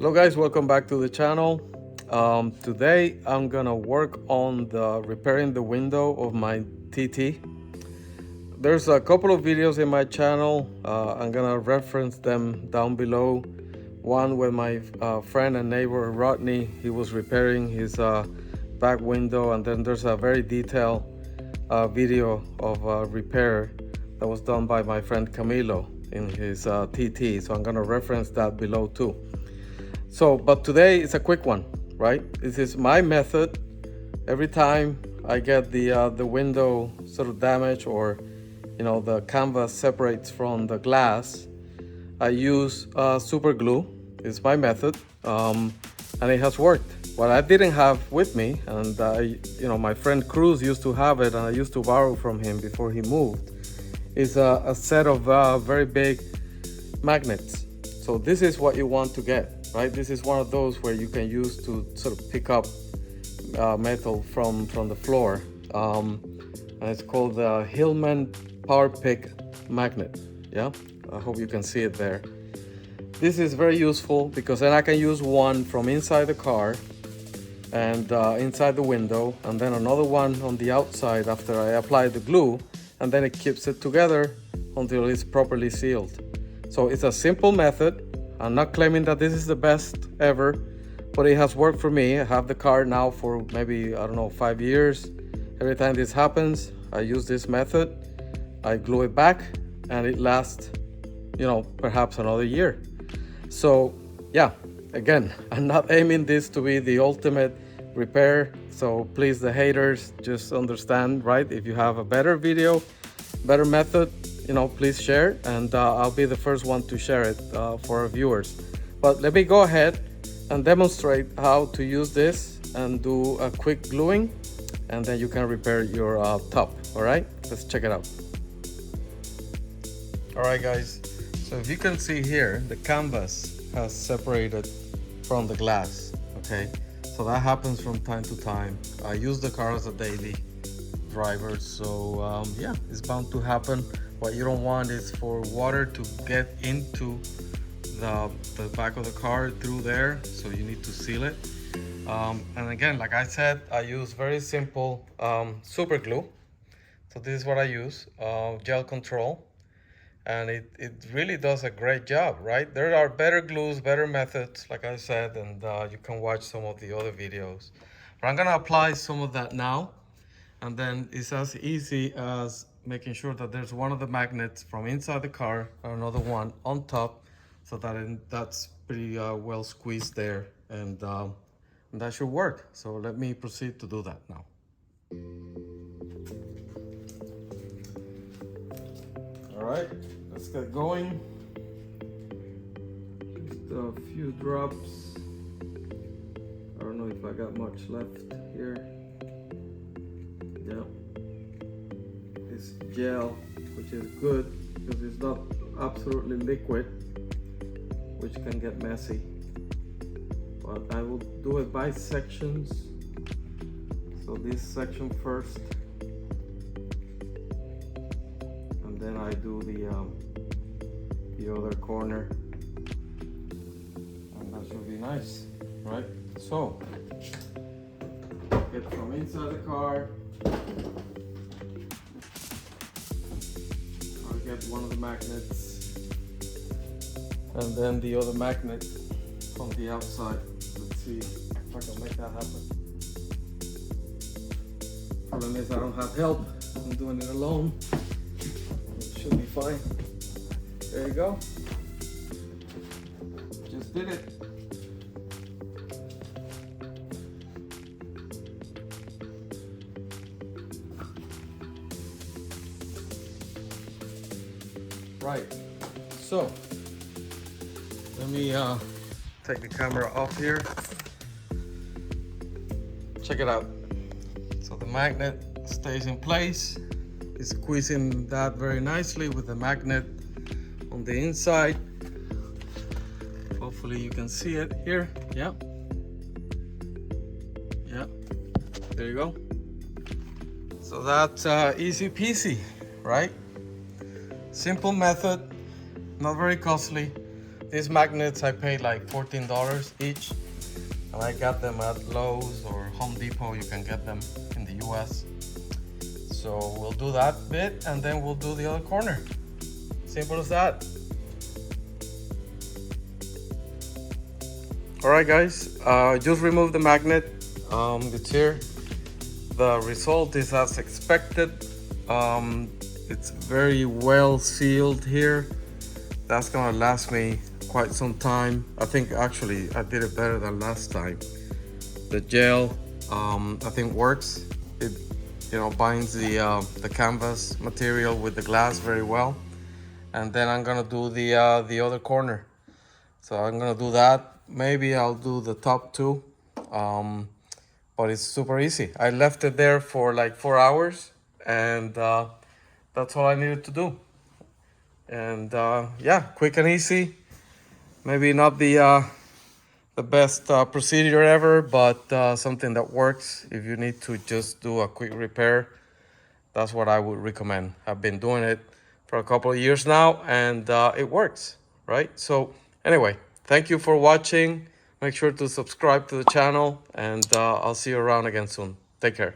Hello guys, welcome back to the channel. Today I'm gonna work on the repairing the window of my TT. There's a couple of videos in my channel. I'm gonna reference them down below. One with my friend and neighbor Rodney. He was repairing his back window, and then there's a very detailed video of repair that was done by my friend Camilo in his TT. So I'm gonna reference that below too. So, but today it's a quick one, right? This is my method. Every time I get the window sort of damaged, or the canvas separates from the glass, I use super glue. It's my method, and it has worked. What I didn't have with me, and my friend Cruz used to have it, and I used to borrow from him before he moved, is a set of very big magnets. So this is what you want to get. Right, this is one of those where you can use to sort of pick up metal from the floor, and it's called the Hillman Power Pick magnet. Yeah, I hope you can see it there. This is very useful because then I can use one from inside the car and inside the window, and then another one on the outside after I apply the glue, and then it keeps it together until it's properly sealed. So it's a simple method. I'm not claiming that this is the best ever, but it has worked for me. I have the car now for maybe, 5 years. Every time this happens, I use this method. I glue it back and it lasts, perhaps another year. So yeah, again, I'm not aiming this to be the ultimate repair. So please, the haters, just understand, right? If you have a better video, better method, please share, and I'll be the first one to share it for our viewers. But let me go ahead and demonstrate how to use this and do a quick gluing, and then you can repair your top. All right, let's check it out. All right, guys, so if you can see here, the canvas has separated from the glass. Okay, so that happens from time to time. I use the car as a daily driver, so yeah, it's bound to happen. What you don't want is for water to get into the back of the car through there, so you need to seal it. And again, like I said, I use very simple super glue. So this is what I use, gel control, and it really does a great job, right? There are better glues, better methods, like I said, and you can watch some of the other videos. But I'm gonna apply some of that now, and then it's as easy as making sure that there's one of the magnets from inside the car and another one on top, so that that's pretty well squeezed there, and that should work. So let me proceed to do that now. All right, let's get going. Just a few drops. I don't know if I got much left here. Yeah. It's gel, which is good because it's not absolutely liquid, which can get messy. But I will do it by sections. So this section first, and then I do the other corner, and that should be nice, right? So get from inside the car. Get one of the magnets, and then the other magnet from the outside. Let's see if I can make that happen. Problem is I don't have help. I'm doing it alone. It should be fine. There you go. Just did it. Right, so let me take the camera off here. Check it out. So the magnet stays in place. It's squeezing that very nicely with the magnet on the inside. Hopefully you can see it here. Yeah. Yeah, there you go. So that's easy peasy, right? Simple method, not very costly, These magnets I paid like $14 each, and I got them at Lowe's or Home Depot. You can get them in the US. So we'll do that bit and then we'll do the other corner. Simple as that. All right, guys, just remove the magnet. It's here. The result is as expected. It's very well sealed here. That's gonna last me quite some time. I think actually I did it better than last time. The gel, I think works. It, binds the canvas material with the glass very well. And then I'm gonna do the other corner. So I'm gonna do that. Maybe I'll do the top two, but it's super easy. I left it there for like 4 hours, and that's all I needed to do. And yeah, quick and easy. Maybe not the best procedure ever, but something that works. If you need to just do a quick repair, that's what I would recommend. I've been doing it for a couple of years now, and it works, right? So anyway, thank you for watching. Make sure to subscribe to the channel, and I'll see you around again soon. Take care.